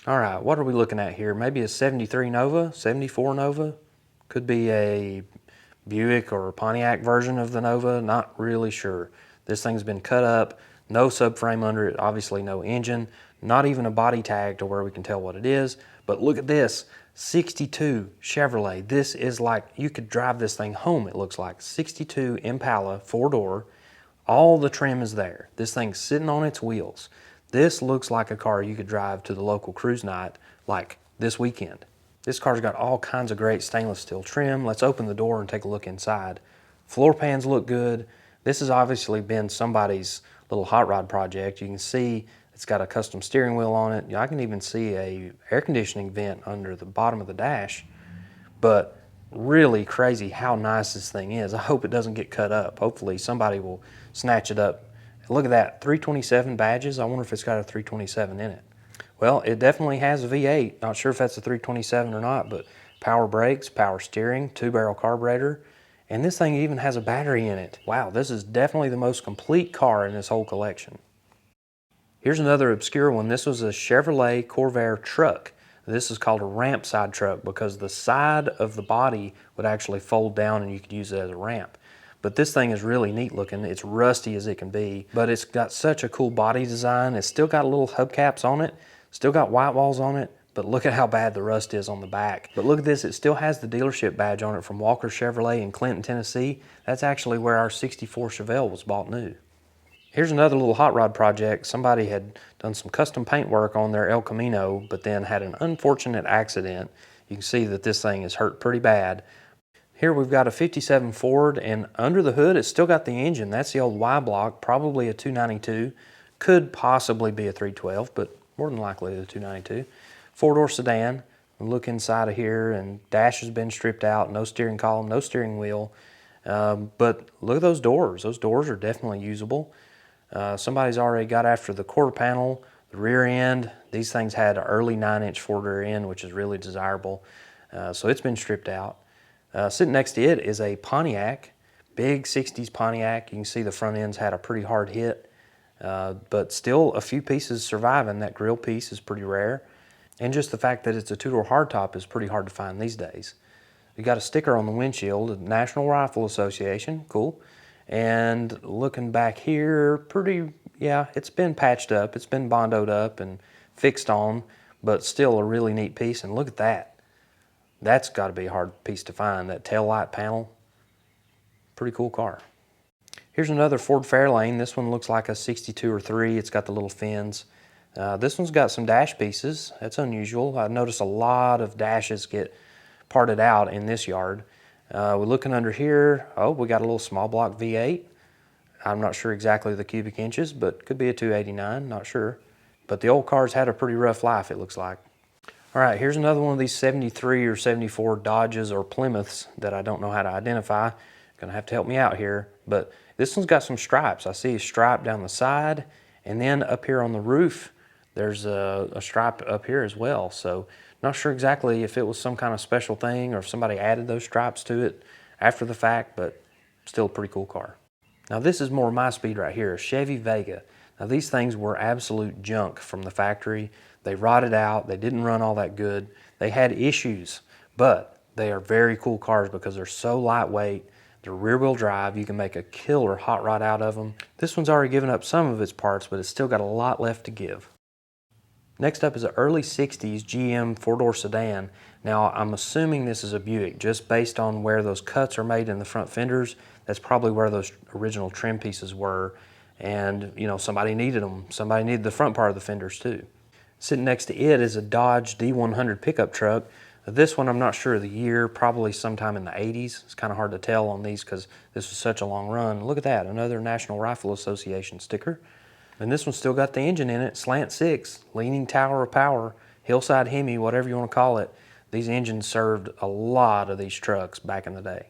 All right, what are we looking at here? Maybe a 73 Nova, 74 Nova? Could be a Buick or a Pontiac version of the Nova, not really sure. This thing's been cut up, no subframe under it, obviously no engine, not even a body tag to where we can tell what it is. But look at this, 62 Chevrolet. This is like, you could drive this thing home, it looks like. 62 Impala, 4-door. All the trim is there. This thing's sitting on its wheels. This looks like a car you could drive to the local cruise night like this weekend. This car's got all kinds of great stainless steel trim. Let's open the door and take a look inside. Floor pans look good. This has obviously been somebody's little hot rod project. You can see it's got a custom steering wheel on it. I can even see a air conditioning vent under the bottom of the dash. But really crazy how nice this thing is. I hope it doesn't get cut up. Hopefully somebody will snatch it up. Look at that, 327 badges. I wonder if it's got a 327 in it. Well, it definitely has a V8. Not sure if that's a 327 or not, but power brakes, power steering, 2-barrel carburetor, and this thing even has a battery in it. Wow, this is definitely the most complete car in this whole collection. Here's another obscure one. This was a Chevrolet Corvair truck. This is called a ramp side truck because the side of the body would actually fold down and you could use it as a ramp. But this thing is really neat looking. It's rusty as it can be, but it's got such a cool body design. It's still got little hubcaps on it, still got white walls on it, but look at how bad the rust is on the back. But look at this, it still has the dealership badge on it from Walker Chevrolet in Clinton, Tennessee. That's actually where our 64 Chevelle was bought new. Here's another little hot rod project. Somebody had done some custom paint work on their El Camino, but then had an unfortunate accident. You can see that this thing is hurt pretty bad. Here we've got a 57 Ford, and under the hood it's still got the engine. That's the old Y block, probably a 292. Could possibly be a 312, but more than likely a 292. 4-door sedan. Look inside of here, and dash has been stripped out. No steering column, no steering wheel. But look at those doors. Those doors are definitely usable. Somebody's already got after the quarter panel, the rear end. These things had an early 9-inch Ford rear end, which is really desirable. So it's been stripped out. Sitting next to it is a Pontiac, big 60s Pontiac. You can see the front end's had a pretty hard hit, but still a few pieces surviving. That grill piece is pretty rare. And just the fact that it's a 2-door hardtop is pretty hard to find these days. You got a sticker on the windshield, National Rifle Association, cool. And looking back here, it's been patched up, it's been bondoed up and fixed on, but still a really neat piece. And look at that. That's got to be a hard piece to find, that tail light panel. Pretty cool car. Here's another Ford Fairlane. This one looks like a 62 or 3. It's got the little fins. This one's got some dash pieces. That's unusual. I noticed a lot of dashes get parted out in this yard. We're looking under here. Oh, we got a little small block V8. I'm not sure exactly the cubic inches, but could be a 289, not sure. But the old car's had a pretty rough life, it looks like. All right, here's another one of these 73 or 74 Dodges or Plymouths that I don't know how to identify. Gonna have to help me out here. But this one's got some stripes. I see a stripe down the side, and then up here on the roof, there's a stripe up here as well. So not sure exactly if it was some kind of special thing or if somebody added those stripes to it after the fact, but still a pretty cool car. Now this is more my speed right here, a Chevy Vega. Now these things were absolute junk from the factory. They rotted out, they didn't run all that good. They had issues, but they are very cool cars because they're so lightweight. They're rear-wheel drive. You can make a killer hot rod out of them. This one's already given up some of its parts, but it's still got a lot left to give. Next up is an early 60s GM 4-door sedan. Now I'm assuming this is a Buick just based on where those cuts are made in the front fenders. That's probably where those original trim pieces were. And you know, somebody needed them. Somebody needed the front part of the fenders too. Sitting next to it is a Dodge D100 pickup truck. This one I'm not sure of the year, probably sometime in the 80s. It's kind of hard to tell on these because this was such a long run. Look at that, another National Rifle Association sticker. And this one's still got the engine in it, slant 6, leaning tower of power, hillside Hemi, whatever you want to call it. These engines served a lot of these trucks back in the day.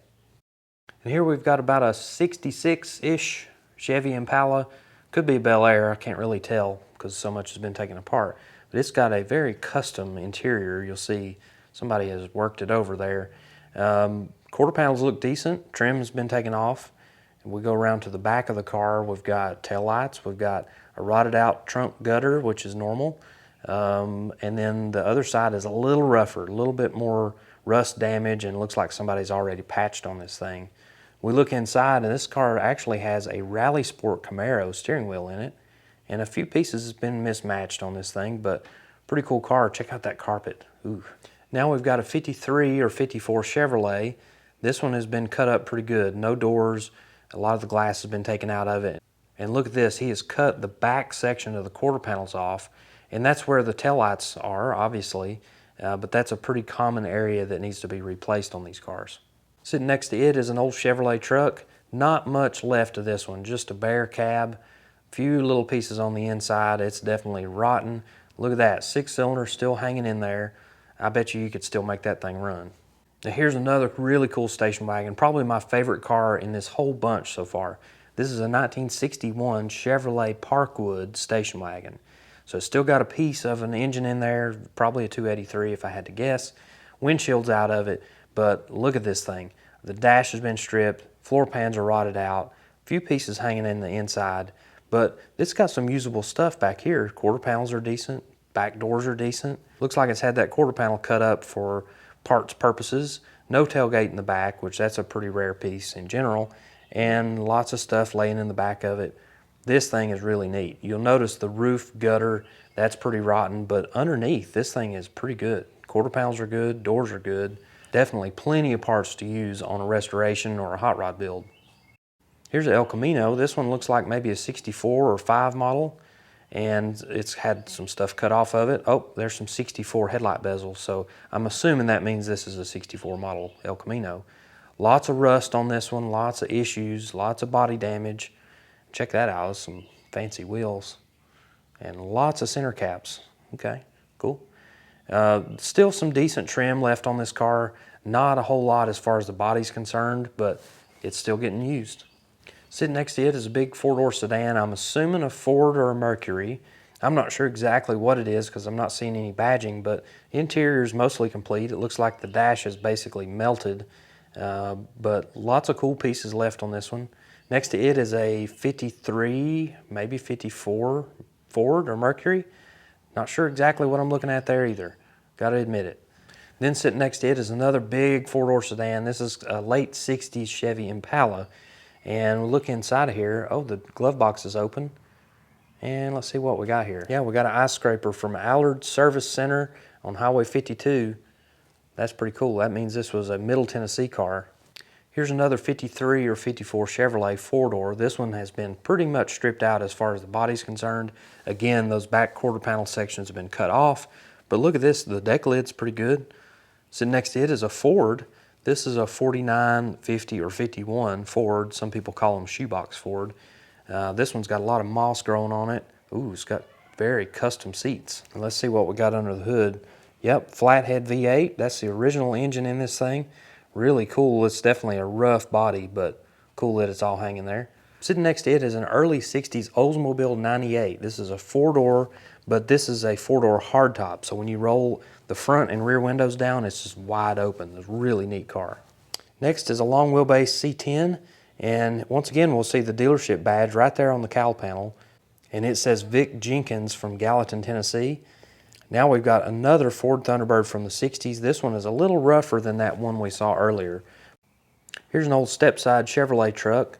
And here we've got about a 66-ish Chevy Impala. Could be Bel Air, I can't really tell because so much has been taken apart. But it's got a very custom interior. You'll see somebody has worked it over there. Quarter panels look decent, trim has been taken off. We go around to the back of the car. We've got tail lights. We've got a rotted out trunk gutter, which is normal. And then the other side is a little rougher, a little bit more rust damage, and looks like somebody's already patched on this thing. We look inside, and this car actually has a Rally Sport Camaro steering wheel in it, and a few pieces has been mismatched on this thing, but pretty cool car. Check out that carpet. Ooh. Now we've got a 53 or 54 Chevrolet. This one has been cut up pretty good. No doors. A lot of the glass has been taken out of it. And look at this. He has cut the back section of the quarter panels off, and that's where the taillights are, obviously, but that's a pretty common area that needs to be replaced on these cars. Sitting next to it is an old Chevrolet truck. Not much left of this one, just a bare cab. Few little pieces on the inside. It's definitely rotten. Look at that, 6-cylinder still hanging in there. I bet you could still make that thing run. Now here's another really cool station wagon, probably my favorite car in this whole bunch so far. This is a 1961 Chevrolet Parkwood station wagon. So it's still got a piece of an engine in there, probably a 283 if I had to guess. Windshield's out of it, but look at this thing. The dash has been stripped, floor pans are rotted out, a few pieces hanging in the inside, but it's got some usable stuff back here. Quarter panels are decent, back doors are decent. Looks like it's had that quarter panel cut up for parts purposes. No tailgate in the back, which that's a pretty rare piece in general, and lots of stuff laying in the back of it. This thing is really neat. You'll notice the roof gutter, that's pretty rotten, but underneath, this thing is pretty good. Quarter panels are good, doors are good. Definitely plenty of parts to use on a restoration or a hot rod build. Here's an El Camino. This one looks like maybe a 64 or 5 model, and it's had some stuff cut off of it. Oh, there's some 64 headlight bezels, so I'm assuming that means this is a 64 model El Camino. Lots of rust on this one, lots of issues, lots of body damage. Check that out, there's some fancy wheels and lots of center caps. Okay, cool. Still some decent trim left on this car. Not a whole lot as far as the body's concerned, but it's still getting used. Sitting next to it is a big 4-door sedan. I'm assuming a Ford or a Mercury. I'm not sure exactly what it is because I'm not seeing any badging, but interior is mostly complete. It looks like the dash is basically melted, but lots of cool pieces left on this one. Next to it is a 53, maybe 54 Ford or Mercury. Not sure exactly what I'm looking at there either. Got to admit it. Then sitting next to it is another big 4-door sedan. This is a late 60s Chevy Impala. And we'll look inside of here. Oh, the glove box is open. And let's see what we got here. Yeah, we got an ice scraper from Allard Service Center on Highway 52. That's pretty cool. That means this was a Middle Tennessee car. Here's another 53 or 54 Chevrolet 4-door. This one has been pretty much stripped out as far as the body's concerned. Again, those back quarter panel sections have been cut off. But look at this, the deck lid's pretty good. Sitting next to it is a Ford. This is a 49, 50, or 51 Ford. Some people call them shoebox Ford. This one's got a lot of moss growing on it. Ooh, it's got very custom seats. And let's see what we got under the hood. Yep, flathead V8. That's the original engine in this thing. Really cool. It's definitely a rough body, but cool that it's all hanging there. Sitting next to it is an early 60s Oldsmobile 98. This is a 4-door, but this is a 4-door hardtop. So when you roll the front and rear windows down, it's just wide open. It's a really neat car. Next is a long wheelbase C10. And once again, we'll see the dealership badge right there on the cowl panel. And it says Vic Jenkins from Gallatin, Tennessee. Now we've got another Ford Thunderbird from the 60s. This one is a little rougher than that one we saw earlier. Here's an old step-side Chevrolet truck.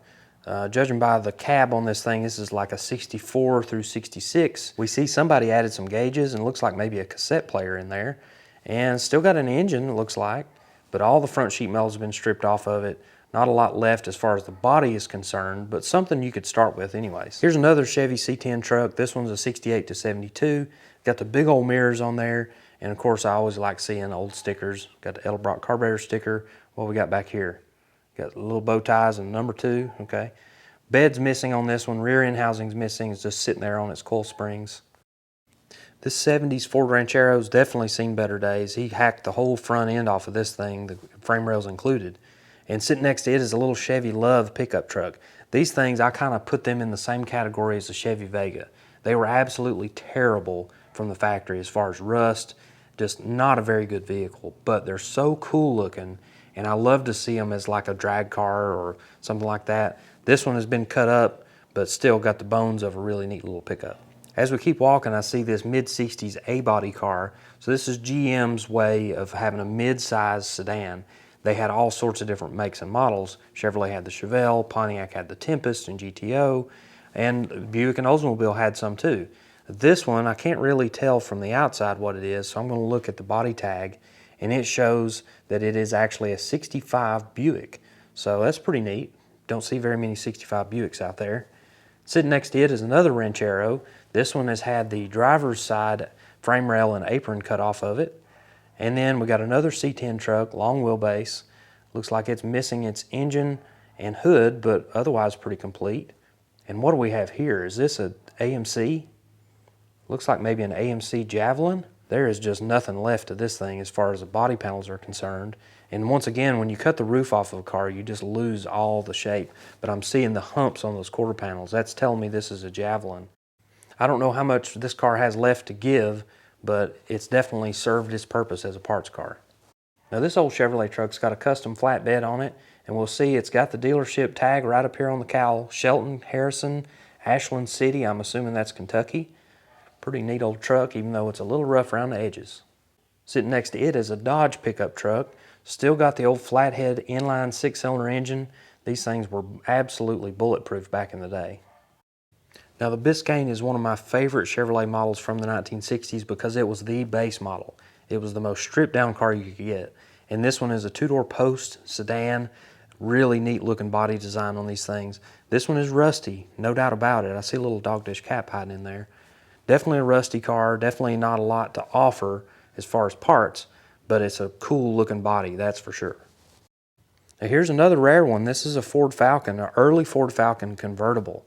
Judging by the cab on this thing, this is like a 64 through 66. We see somebody added some gauges and looks like maybe a cassette player in there. And still got an engine, it looks like, but all the front sheet metal has been stripped off of it. Not a lot left as far as the body is concerned, but something you could start with anyways. Here's another Chevy C10 truck. This one's a 68 to 72. Got the big old mirrors on there. And of course, I always like seeing old stickers. Got the Edelbrock carburetor sticker. What we got back here? Got little bow ties and number 2, okay. Bed's missing on this one. Rear end housing's missing. It's just sitting there on its coil springs. This 70s Ford Ranchero's definitely seen better days. He hacked the whole front end off of this thing, the frame rails included. And sitting next to it is a little Chevy Love pickup truck. These things, I kind of put them in the same category as the Chevy Vega. They were absolutely terrible from the factory as far as rust. Just not a very good vehicle, but they're so cool looking. And I love to see them as like a drag car or something like that. This one has been cut up, but still got the bones of a really neat little pickup. As we keep walking, I see this mid-60s A-body car. So this is GM's way of having a mid-size sedan. They had all sorts of different makes and models. Chevrolet had the Chevelle, Pontiac had the Tempest and GTO, and Buick and Oldsmobile had some too. This one, I can't really tell from the outside what it is, so I'm going to look at the body tag, and it shows that it is actually a 65 Buick. So that's pretty neat. Don't see very many 65 Buicks out there. Sitting next to it is another Ranchero. This one has had the driver's side frame rail and apron cut off of it. And then we got another C10 truck, long wheelbase. Looks like it's missing its engine and hood, but otherwise pretty complete. And what do we have here? Is this an AMC? Looks like maybe an AMC Javelin. There is just nothing left of this thing as far as the body panels are concerned. And once again, when you cut the roof off of a car, you just lose all the shape. But I'm seeing the humps on those quarter panels. That's telling me this is a Javelin. I don't know how much this car has left to give, but it's definitely served its purpose as a parts car. Now this old Chevrolet truck's got a custom flatbed on it, and we'll see it's got the dealership tag right up here on the cowl. Shelton, Harrison, Ashland City, I'm assuming that's Kentucky. Pretty neat old truck, even though it's a little rough around the edges. Sitting next to it is a Dodge pickup truck. Still got the old flathead inline 6-cylinder engine. These things were absolutely bulletproof back in the day. Now the Biscayne is one of my favorite Chevrolet models from the 1960s because it was the base model. It was the most stripped down car you could get. And this one is a 2-door post sedan. Really neat looking body design on these things. This one is rusty, no doubt about it. I see a little dogdish cap hiding in there. Definitely a rusty car, definitely not a lot to offer as far as parts, but it's a cool looking body, that's for sure. Now here's another rare one. This is a Ford Falcon, an early Ford Falcon convertible.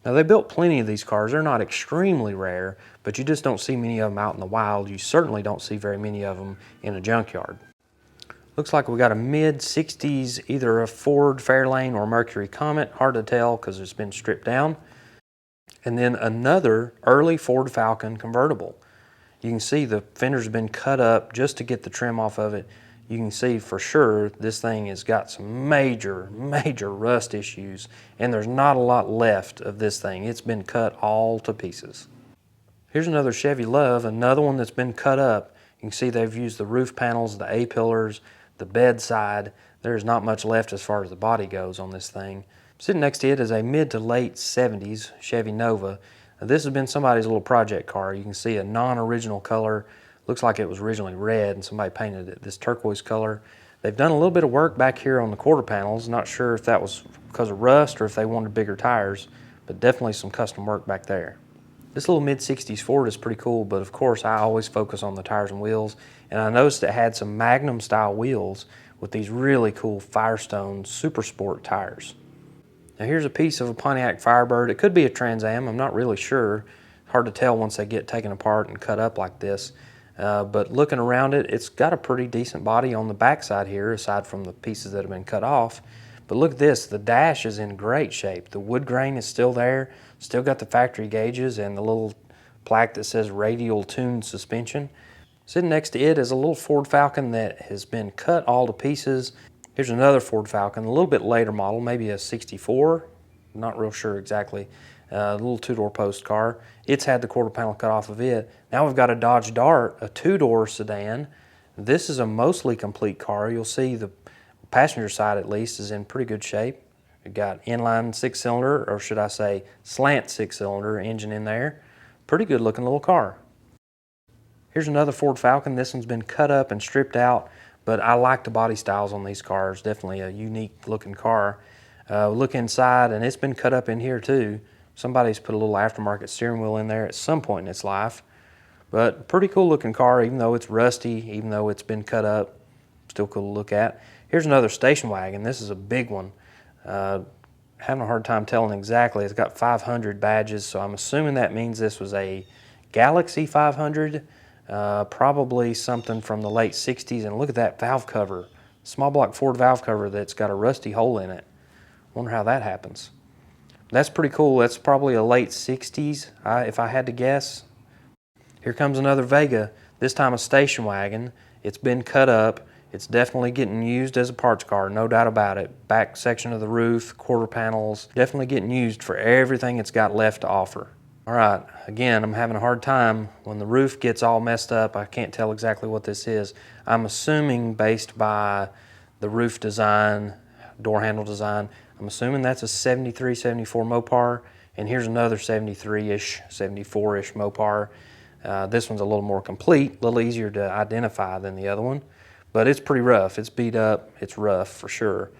Now they built plenty of these cars. They're not extremely rare, but you just don't see many of them out in the wild. You certainly don't see very many of them in a junkyard. Looks like we got a mid-60s, either a Ford Fairlane or Mercury Comet. Hard to tell because it's been stripped down. And then another early Ford Falcon convertible. You can see the fender's been cut up just to get the trim off of it. You can see for sure this thing has got some major rust issues, and there's not a lot left of this thing. It's been cut all to pieces. Here's another Chevy Love, another one that's been cut up. You can see they've used the roof panels, the A-pillars, the bedside. There's not much left as far as the body goes on this thing. Sitting next to it is a mid to late 70s Chevy Nova. Now, this has been somebody's little project car. You can see a non-original color. Looks like it was originally red and somebody painted it this turquoise color. They've done a little bit of work back here on the quarter panels. Not sure if that was because of rust or if they wanted bigger tires, but definitely some custom work back there. This little mid-60s Ford is pretty cool, but of course I always focus on the tires and wheels, and I noticed it had some Magnum style wheels with these really cool Firestone Super Sport tires. Now here's a piece of a Pontiac Firebird. It could be a Trans Am, I'm not really sure. Hard to tell once they get taken apart and cut up like this. But looking around it, it's got a pretty decent body on the backside here, aside from the pieces that have been cut off. But look at this, the dash is in great shape. The wood grain is still there, still got the factory gauges and the little plaque that says radial tuned suspension. Sitting next to it is a little Ford Falcon that has been cut all to pieces. Here's another Ford Falcon, a little bit later model, maybe a 64, not real sure exactly. A little 2-door post car. It's had the quarter panel cut off of it. Now we've got a Dodge Dart, a 2-door sedan. This is a mostly complete car. You'll see the passenger side at least is in pretty good shape. We've got inline 6-cylinder, or should I say slant 6-cylinder engine in there. Pretty good looking little car. Here's another Ford Falcon. This one's been cut up and stripped out, but I like the body styles on these cars. Definitely a unique looking car. Look inside and it's been cut up in here too. Somebody's put a little aftermarket steering wheel in there at some point in its life. But pretty cool looking car, even though it's rusty, even though it's been cut up. Still cool to look at. Here's another station wagon. This is a big one. Having a hard time telling exactly. It's got 500 badges, so I'm assuming that means this was a Galaxy 500, probably something from the late 60s. And look at that valve cover. Small block Ford valve cover that's got a rusty hole in it. Wonder how that happens. That's pretty cool. That's probably a late 60s, if I had to guess. Here comes another Vega, this time a station wagon. It's been cut up. It's definitely getting used as a parts car, no doubt about it. Back section of the roof, quarter panels, definitely getting used for everything it's got left to offer. All right, again, I'm having a hard time. When the roof gets all messed up, I can't tell exactly what this is. I'm assuming based by the roof design, door handle design. I'm assuming that's a 73, 74 Mopar. And here's another 73-ish, 74-ish Mopar. This one's a little more complete, a little easier to identify than the other one. But it's pretty rough. It's beat up. It's rough for sure.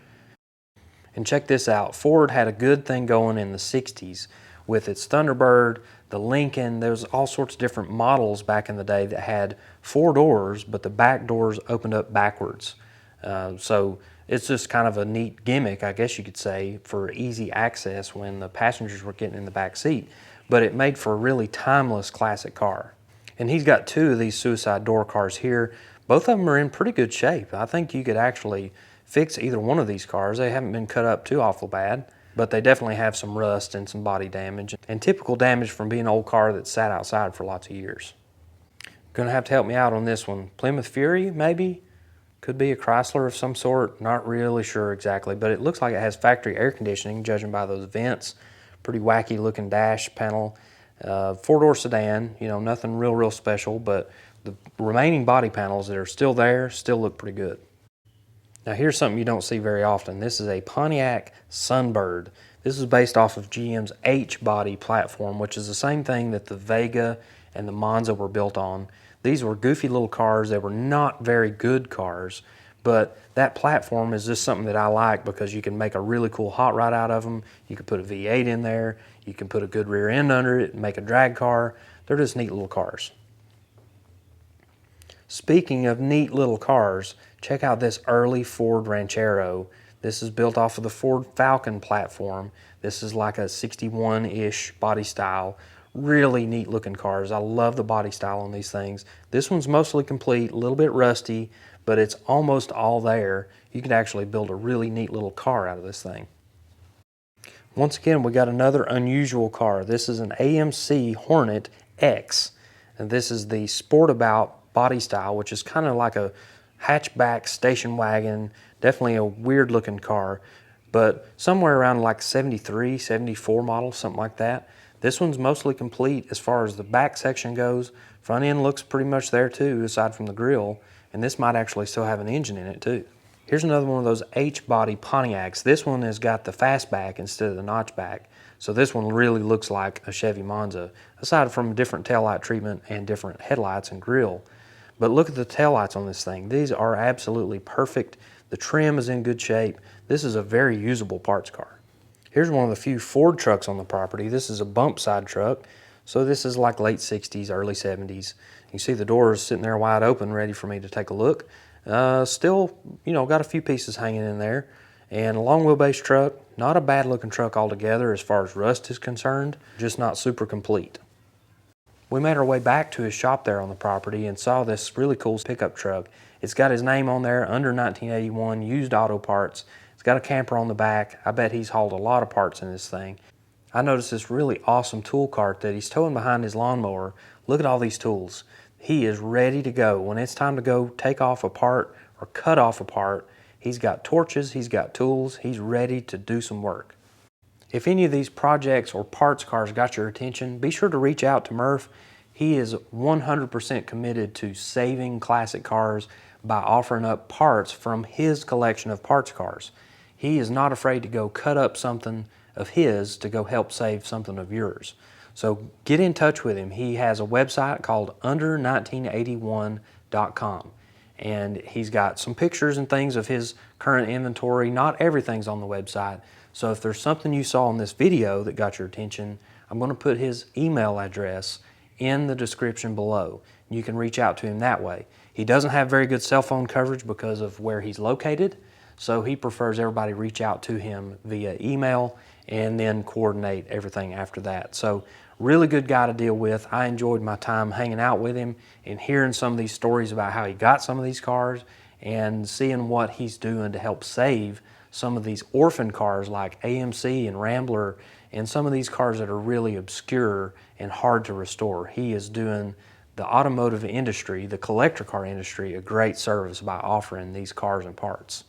And check this out. Ford had a good thing going in the 60s with its Thunderbird, the Lincoln. There was all sorts of different models back in the day that had 4 doors, but the back doors opened up backwards. So it's just kind of a neat gimmick, I guess you could say, for easy access when the passengers were getting in the back seat. But it made for a really timeless classic car. And he's got 2 of these suicide door cars here. Both of them are in pretty good shape. I think you could actually fix either one of these cars. They haven't been cut up too awful bad, but they definitely have some rust and some body damage and typical damage from being an old car that sat outside for lots of years. Gonna have to help me out on this one. Plymouth Fury, maybe? Could be a Chrysler of some sort. Not really sure exactly, but it looks like it has factory air conditioning, judging by those vents. Pretty wacky looking dash panel. 4-door sedan, you know, nothing real special, but the remaining body panels that are still there still look pretty good. Now here's something you don't see very often. This is a Pontiac Sunbird. This is based off of GM's H-body platform, which is the same thing that the Vega and the Monza were built on. These were goofy little cars. They were not very good cars, but that platform is just something that I like because you can make a really cool hot rod out of them. You can put a V8 in there. You can put a good rear end under it and make a drag car. They're just neat little cars. Speaking of neat little cars, check out this early Ford Ranchero. This is built off of the Ford Falcon platform. This is like a 61-ish body style. Really neat looking cars. I love the body style on these things. This one's mostly complete, a little bit rusty, but it's almost all there. You can actually build a really neat little car out of this thing. Once again, we got another unusual car. This is an AMC Hornet X, and this is the Sportabout body style, which is kind of like a hatchback station wagon. Definitely a weird looking car, but somewhere around like 73, 74 model, something like that. This one's mostly complete as far as the back section goes. Front end looks pretty much there too, aside from the grille, and this might actually still have an engine in it too. Here's another one of those H-body Pontiacs. This one has got the fastback instead of the notchback, so this one really looks like a Chevy Monza, aside from different taillight treatment and different headlights and grille. But look at the taillights on this thing. These are absolutely perfect. The trim is in good shape. This is a very usable parts car. Here's one of the few Ford trucks on the property. This is a bump side truck. So this is like late 60s, early 70s. You see the doors sitting there wide open, ready for me to take a look. Still, you know, got a few pieces hanging in there. And a long wheelbase truck. Not a bad looking truck altogether as far as rust is concerned, just not super complete. We made our way back to his shop there on the property and saw this really cool pickup truck. It's got his name on there, under 1981, used auto parts. It's got a camper on the back. I bet he's hauled a lot of parts in this thing. I noticed this really awesome tool cart that he's towing behind his lawnmower. Look at all these tools. He is ready to go. When it's time to go take off a part or cut off a part, he's got torches, he's got tools, he's ready to do some work. If any of these projects or parts cars got your attention, be sure to reach out to Murf. He is 100% committed to saving classic cars by offering up parts from his collection of parts cars. He is not afraid to go cut up something of his to go help save something of yours. So get in touch with him. He has a website called under1981.com. And he's got some pictures and things of his current inventory. Not everything's on the website. So if there's something you saw in this video that got your attention, I'm going to put his email address in the description below. You can reach out to him that way. He doesn't have very good cell phone coverage because of where he's located, so he prefers everybody reach out to him via email and then coordinate everything after that. So really good guy to deal with. I enjoyed my time hanging out with him and hearing some of these stories about how he got some of these cars and seeing what he's doing to help save some of these orphan cars like AMC and Rambler and some of these cars that are really obscure and hard to restore. He is doing the automotive industry, the collector car industry, a great service by offering these cars and parts.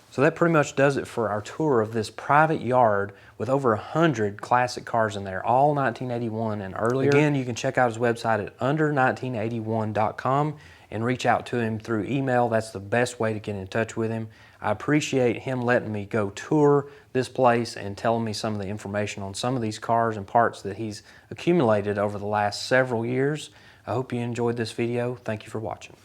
So that pretty much does it for our tour of this private yard with over 100 classic cars in there, all 1981 and earlier. Again, you can check out his website at under1981.com and reach out to him through email. That's the best way to get in touch with him. I appreciate him letting me go tour this place and telling me some of the information on some of these cars and parts that he's accumulated over the last several years. I hope you enjoyed this video. Thank you for watching.